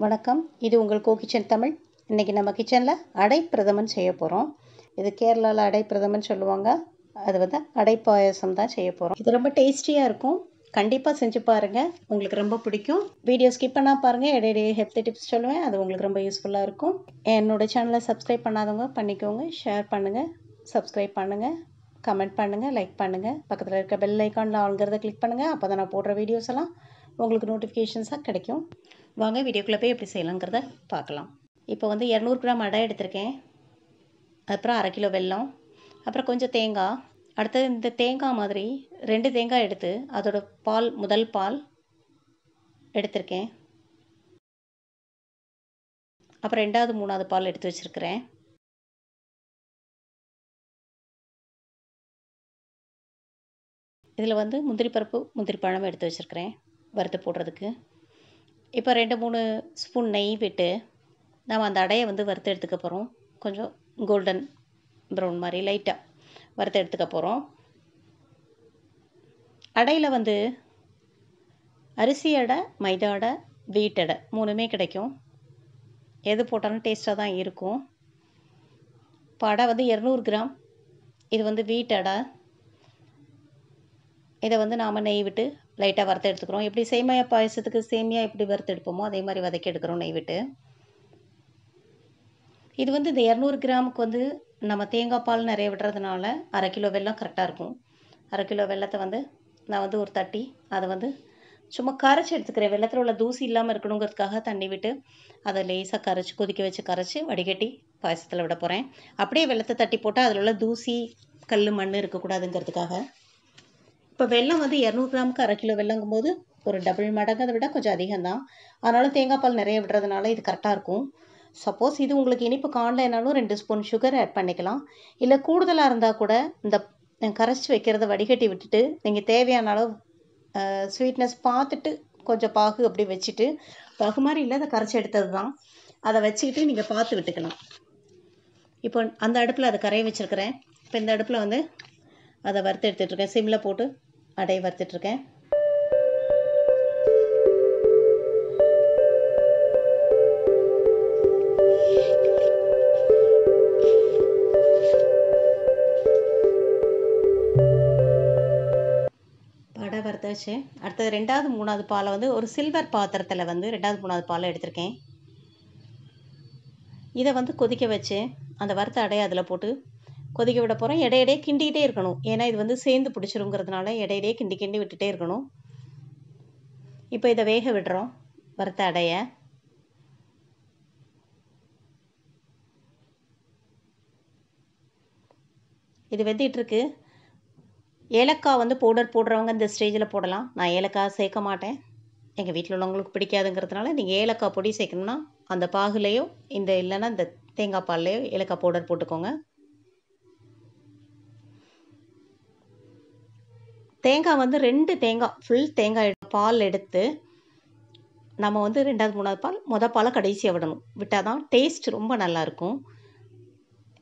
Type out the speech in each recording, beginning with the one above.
வணக்கம். இது உங்கள் கோ கிச்சன் தமிழ். இன்றைக்கி நம்ம கிச்சனில் அடை பிரதமன் செய்ய போகிறோம். இது கேரளாவில் அடை பிரதமன் சொல்லுவாங்க. அது வந்து அடை பாயசம் தான் செய்ய போகிறோம். இது ரொம்ப டேஸ்டியாக இருக்கும். கண்டிப்பாக செஞ்சு பாருங்கள், உங்களுக்கு ரொம்ப பிடிக்கும். வீடியோ ஸ்கிப் பண்ணால் பாருங்கள். இடையிடையே ஹெல்த் டிப்ஸ் சொல்லுவேன், அது உங்களுக்கு ரொம்ப யூஸ்ஃபுல்லாக இருக்கும். என்னோடய சேனலை சப்ஸ்கிரைப் பண்ணாதவங்க பண்ணிக்கோங்க, ஷேர் பண்ணுங்கள், சப்ஸ்கிரைப் பண்ணுங்கள், கமெண்ட் பண்ணுங்கள், லைக் பண்ணுங்கள். பக்கத்தில் இருக்க பெல் ஐக்கானில் ஆளுங்கிறத கிளிக் பண்ணுங்கள். அப்போ தான் நான் போடுற வீடியோஸ் எல்லாம் உங்களுக்கு நோட்டிஃபிகேஷன்ஸாக கிடைக்கும். வாங்க வீடியோக்குள்ளே போய் எப்படி செய்யலாங்கிறத பார்க்கலாம். இப்போ வந்து 200 கிராம் அடை எடுத்திருக்கேன். அப்புறம் 1/2 கிலோ வெல்லம், அப்புறம் கொஞ்சம் தேங்காய். அடுத்தது இந்த தேங்காய் மாதிரி 2 தேங்காய் எடுத்து அதோட பால், முதல் பால் எடுத்திருக்கேன். அப்புறம் 2வது 3வது பால் எடுத்து வச்சுருக்கிறேன். இதில் வந்து முந்திரி பருப்பு, முந்திரி பழம் எடுத்து வச்சுருக்கிறேன் வறுத்து போடுறதுக்கு. இப்போ 2-3 ஸ்பூன் நெய் விட்டு நம்ம அந்த அடையை வந்து வறுத்து எடுத்துக்க போகிறோம். கொஞ்சம் கோல்டன் ப்ரௌன் மாதிரி லைட்டாக வறுத்து எடுத்துக்க போகிறோம். அடையில் வந்து அரிசி அடை, மைதா அடை, வீட் அடை 3மே கிடைக்கும். எது போட்டாலும் டேஸ்ட்டாக தான் இருக்கும். இப்போ அடை வந்து 200 கிராம். இது வந்து வீட் அடை. இதை வந்து நாம் நெய் விட்டு லைட்டாக வறுத்து எடுத்துக்கிறோம். எப்படி சேமியா பாயசத்துக்கு சேமியா எப்படி வறுத்து எடுப்போமோ அதே மாதிரி வதக்கி எடுக்கிறோம் நெய் விட்டு. இது வந்து இந்த 200 கிராமுக்கு வந்து நம்ம தேங்காய் பால் நிறைய விடுறதுனால 1/2 கிலோ வெல்லம் கரெக்டாக இருக்கும். 1/2 கிலோ வெல்லத்தை வந்து நான் வந்து ஒரு தட்டி அதை வந்து சும்மா கரைச்சி எடுத்துக்கிறேன். வெல்லத்தில் உள்ள தூசி இல்லாமல் இருக்கணுங்கிறதுக்காக தண்ணி விட்டு அதை லேசாக கரைச்சி கொதிக்க வச்சு கரைச்சி வடிகட்டி பாயசத்தில் விட போகிறேன். அப்படியே வெல்லத்தை தட்டி போட்டால் அதில் உள்ள தூசி, கல், மண் இருக்கக்கூடாதுங்கிறதுக்காக. இப்போ வெல்லம் வந்து 200 கிராமுக்கு 1/2 கிலோ வெல்லங்கும்போது ஒரு டபுள் மடங்கு, அதை விட கொஞ்சம் அதிகம்தான். அதனால தேங்காய் பால் நிறைய விடுறதுனால இது கரெக்டாக இருக்கும். சப்போஸ் இது உங்களுக்கு இனிப்பு காணலைனாலும் 2 ஸ்பூன் சுகர் ஆட் பண்ணிக்கலாம். இல்லை கூடுதலாக இருந்தால் கூட இந்த கரைச்சி வைக்கிறத வடிகட்டி விட்டுட்டு நீங்கள் தேவையான அளவு ஸ்வீட்னஸ் பார்த்துட்டு கொஞ்சம் பாகு அப்படி வச்சுட்டு, பாகு மாதிரி இல்லை, அதை கரைச்சி எடுத்தது தான், அதை வச்சுக்கிட்டு நீங்கள் பார்த்து விட்டுக்கலாம். இப்போ அந்த அடுப்பில் அதை கரைய வச்சுருக்கிறேன். இப்போ இந்த அடுப்பில் வந்து அதை வறுத்து எடுத்துகிட்ருக்கேன். சிம்மில் போட்டு அடையை வறுத்துட்ருக்கேன். அடை வறுத்தாச்சு. அடுத்தது 2வது 3வது பாலை வந்து ஒரு சில்வர் பாத்திரத்தில் வந்து 2வது 3வது பாலை எடுத்திருக்கேன். இதை வந்து கொதிக்க வச்சு அந்த வறுத்த அடையை அதில் போட்டு கொதிக்க விட போகிறோம். இடையிடையே கிண்டிக்கிட்டே இருக்கணும். ஏன்னா இது வந்து சேர்ந்து பிடிச்சிருங்கிறதுனால இடையிடையே கிண்டி கிண்டி விட்டுட்டே இருக்கணும். இப்போ இதை வேக விடுறோம் வறுத்த அடையை. இது வெந்திட்டுருக்கு. ஏலக்காய் வந்து பவுடர் போடுறவங்க இந்த ஸ்டேஜில் போடலாம். நான் ஏலக்காய் சேர்க்க மாட்டேன், எங்கள் வீட்டில் உள்ளவங்களுக்கு பிடிக்காதுங்கிறதுனால. நீங்கள் ஏலக்காய் பொடி சேர்க்கணும்னா அந்த பாகுலேயோ இந்த இல்லைன்னா இந்த தேங்காய் பால்லையோ ஏலக்காய் பவுடர் போட்டுக்கோங்க. தேங்காய் வந்து 2 தேங்காய் ஃபுல் தேங்காய் பால் எடுத்து நம்ம வந்து 2வது 3வது பால் பாலை கடைசியாக விடணும். விட்டால் தான் டேஸ்ட் ரொம்ப நல்லாயிருக்கும்.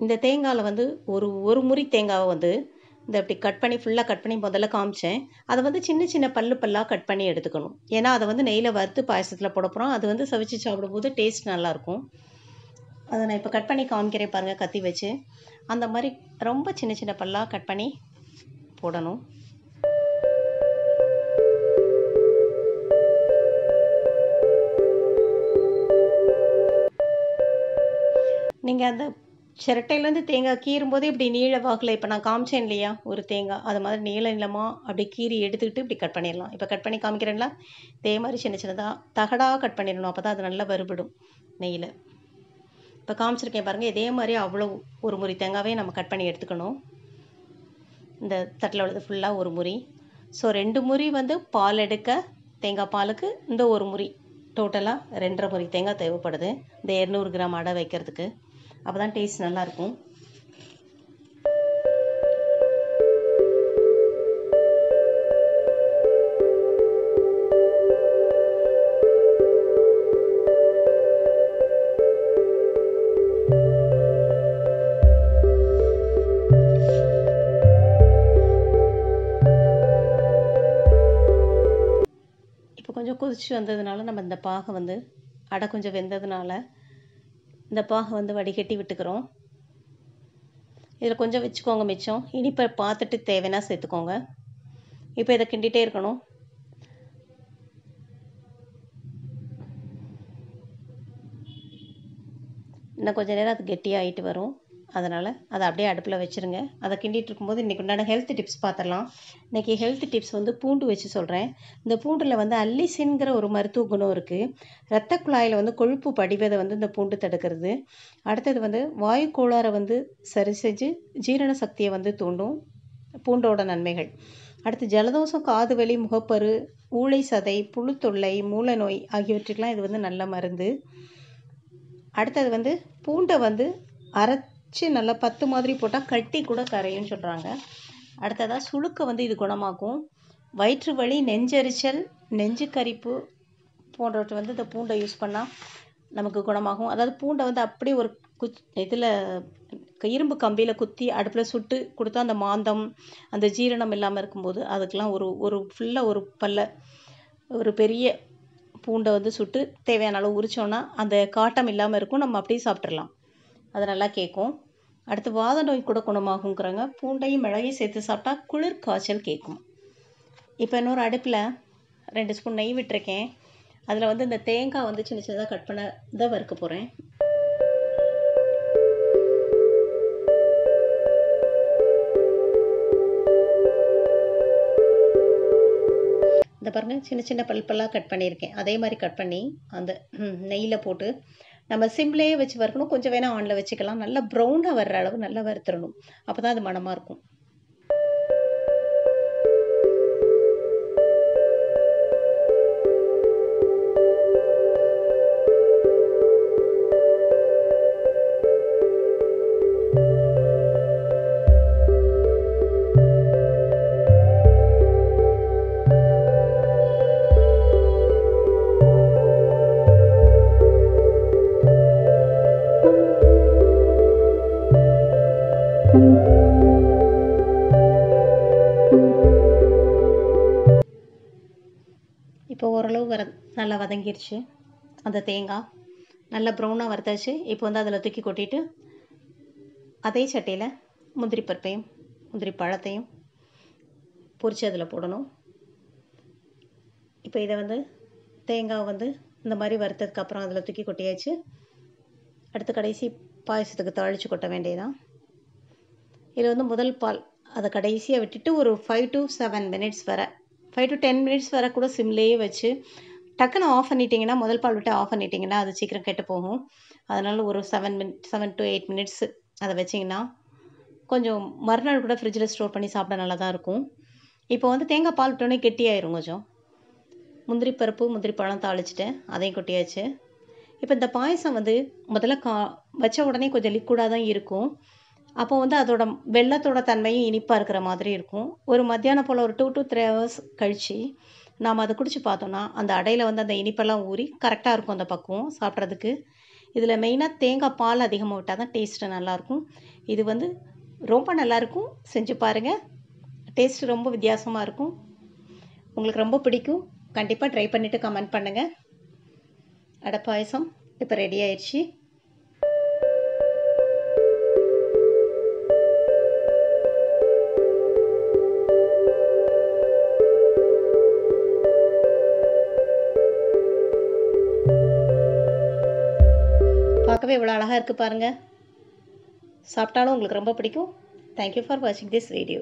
இந்த தேங்காயில் வந்து ஒரு முறி தேங்காவை வந்து இந்த இப்படி கட் பண்ணி ஃபுல்லாக கட் பண்ணி முதல்ல காமிச்சேன். அதை வந்து சின்ன சின்ன பல்லாக கட் பண்ணி எடுத்துக்கணும். ஏன்னா அதை வந்து நெய்யில் வறுத்து பாயசத்தில் போட போகிறோம். அது வந்து சவிச்சு சாப்பிடும்போது டேஸ்ட் நல்லாயிருக்கும். அதை நான் இப்போ கட் பண்ணி காமிக்கிறேன் பாருங்கள், கத்தி வச்சு. அந்த மாதிரி ரொம்ப சின்ன சின்ன பல்லாக கட் பண்ணி போடணும். நீங்கள் அந்த சிரட்டையிலேருந்து தேங்காய் கீறும்போதே இப்படி நீள வாக்கில், இப்போ நான் காமிச்சேன் இல்லையா ஒரு தேங்காய், அது மாதிரி நீளமாக அப்படி கீறி எடுத்துக்கிட்டு இப்படி கட் பண்ணிடலாம். இப்போ கட் பண்ணி காமிக்கிறேன்ல, இதே மாதிரி சின்ன சின்னதாக தகடாக கட் பண்ணிடணும். அப்போ தான் அது நல்லா வறுபடும் நெய்யில். இப்போ காமிச்சிருக்கேன் பாருங்கள், இதே மாதிரி அவ்வளோ ஒரு முறி தேங்காவே நம்ம கட் பண்ணி எடுத்துக்கணும். இந்த தட்டில் உள்ளது ஃபுல்லாக ஒரு முறி. ஸோ 2 முறி வந்து பால் எடுக்க தேங்காய் பாலுக்கு இந்த ஒரு முறி டோட்டலாக 2.5 முறி தேங்காய் தேவைப்படுது இந்த 200 கிராம் அடை வைக்கிறதுக்கு. அப்போ தான் டேஸ்ட் நல்லாயிருக்கும். இப்போ கொஞ்சம் கொதிச்சு வந்ததுனால நம்ம இந்த பாகை வந்து அடை கொஞ்சம் வெந்ததுனால இந்த பாகு வந்து வடிகட்டி விட்டுக்கிறோம். இதில் கொஞ்சம் வச்சுக்கோங்க மிச்சம். இனிப்பை பார்த்துட்டு தேவைன்னா சேர்த்துக்கோங்க. இப்போ இதை கிண்டிகிட்டே இருக்கணும். இன்னும் கொஞ்சம் நேரம் அது கெட்டியாகிட்டு வரும். அதனால் அதை அப்படியே அடுப்பில் வச்சுருங்க. அதை கிண்டிகிட்டு இருக்கும்போது இன்றைக்கி உண்டான ஹெல்த் டிப்ஸ் பார்த்துடலாம். இன்றைக்கி ஹெல்த் டிப்ஸ் வந்து பூண்டு வச்சு சொல்கிறேன். இந்த பூண்டில் வந்து அல்லிசின்கிற ஒரு மருத்துவ குணம் இருக்குது. இரத்த குழாயில் வந்து கொழுப்பு படிவதை வந்து இந்த பூண்டு தடுக்கிறது. அடுத்தது வந்து வாயு கோளாறை வந்து சரி செஞ்சு ஜீரண சக்தியை வந்து தூண்டும் பூண்டோட நன்மைகள். அடுத்து ஜலதோஷம், காது வலி, முகப்பரு, ஊளை சதை, புழுத்தொல்லை, மூல நோய் ஆகியவற்றுக்கெலாம் இது வந்து நல்ல மருந்து. அடுத்தது வந்து பூண்டை வந்து அரைச்சி நல்லா பத்து மாதிரி போட்டால் கட்டி கூட கரையும்னு சொல்கிறாங்க. அடுத்ததாக சுளுக்கை வந்து இது குணமாக்கும். வயிற்று வலி, நெஞ்செரிச்சல், நெஞ்சு கரிப்பு போன்றவற்றை வந்து இந்த பூண்டை யூஸ் பண்ணால் நமக்கு குணமாகும். அதாவது பூண்டை வந்து அப்படியே ஒரு இதில் இரும்பு கம்பியில் குத்தி அடுப்பில் சுட்டு கொடுத்தா அந்த மாந்தம், அந்த ஜீரணம் இல்லாமல் இருக்கும்போது அதுக்கெலாம் ஒரு ஃபுல்லாக ஒரு பெரிய பூண்டை வந்து சுட்டு தேவையான அளவு உரித்தோன்னா அந்த காட்டம் இல்லாமல் இருக்கும். நம்ம அப்படியே சாப்பிட்றலாம். அது நல்லா கேட்கும். அடுத்து வாத நோய் கூட குணமாகுங்கிறாங்க. பூண்டையும் மிளகையும் சேர்த்து சாப்பிட்டா குளிர் காய்ச்சல் கேட்கும். இப்போ இன்னொரு அடுப்பில் 2 ஸ்பூன் நெய் விட்டுருக்கேன். அதில் வந்து இந்த தேங்காய் வந்து சின்ன சின்னதாக கட் பண்ண இதை வறுக்க போகிறேன். இந்த பாருங்கள், சின்ன சின்ன பல்பெல்லாம் கட் பண்ணியிருக்கேன். அதே மாதிரி கட் பண்ணி அந்த நெய்யில் போட்டு நம்ம சிம்லேயே வச்சு வறுக்கணும். கொஞ்சம் வேணால் ஆனில் வச்சுக்கலாம். நல்லா ப்ரௌனாக வர்ற அளவு நல்லா வறுத்துடணும். அப்போ தான் அது மணமாக இருக்கும். இப்போ ஓரளவு நல்லா வதங்கிருச்சு. அந்த தேங்காய் நல்லா ப்ரௌனாக வறுத்தாச்சு. இப்போ வந்து அதில் தூக்கி கொட்டிட்டு அதே சட்டியில் முந்திரி பருப்பையும் முந்திரி பழத்தையும் பொரித்து அதில் போடணும். இப்போ இதை வந்து தேங்காய் வந்து இந்த மாதிரி வறுத்ததுக்கப்புறம் அதில் தூக்கி கொட்டியாச்சு. அடுத்து கடைசி பாயசத்துக்கு தாளித்து கொட்ட வேண்டியதான். இதில் வந்து முதல் பால் அதை கடைசியாக விட்டுட்டு ஒரு 5 to 7 minutes வரை 5 to 10 minutes வரை கூட சிம்லேயே வச்சு டக்குன்னு ஆஃப் பண்ணிட்டீங்கன்னா, முதல் பால் விட்டு ஆஃப் பண்ணிட்டீங்கன்னா அது சீக்கிரம் கெட்டு போகும். அதனால் ஒரு 7 to 8 minutes அதை வச்சிங்கன்னா கொஞ்சம் மறுநாள் கூட ஃப்ரிட்ஜில் ஸ்டோர் பண்ணி சாப்பிட நல்லா தான் இருக்கும். இப்போ வந்து தேங்காய் பால் விட்டோன்னே கெட்டியாயிரும் கொஞ்சம். முந்திரி பருப்பு, முந்திரி பழம் தாளிச்சிட்டேன், அதையும் கொட்டியாச்சு. இப்போ இந்த பாயசம் வந்து முதல்ல வச்ச உடனே கொஞ்சம் லிக்விடாக தான் இருக்கும். அப்போ வந்து அதோட வெள்ளத்தோட தன்மையும் இனிப்பாக இருக்கிற மாதிரி இருக்கும். ஒரு மத்தியானம் போல் ஒரு 2 to 3 hours கழித்து நாம் அதை குடிச்சு பார்த்தோன்னா அந்த அடையில் வந்து அந்த இனிப்பெல்லாம் ஊறி கரெக்டாக இருக்கும் அந்த பக்குவம் சாப்பிட்றதுக்கு. இதில் மெயினாக தேங்காய் பால் அதிகமாக விட்டால் தான் டேஸ்ட்டு நல்லாயிருக்கும். இது வந்து ரொம்ப நல்லாயிருக்கும். செஞ்சு பாருங்கள். டேஸ்ட்டு ரொம்ப வித்தியாசமாக இருக்கும். உங்களுக்கு ரொம்ப பிடிக்கும். கண்டிப்பாக ட்ரை பண்ணிவிட்டு கமெண்ட் பண்ணுங்கள். அடை பாயசம் இப்போ ரெடி ஆயிடுச்சு. பார்க்கவே இவ்வளோ அழகாக இருக்குது பாருங்கள். சாப்பிட்டாலும் உங்களுக்கு ரொம்ப பிடிக்கும். தேங்க்யூ ஃபார் வாட்சிங் திஸ் வீடியோ.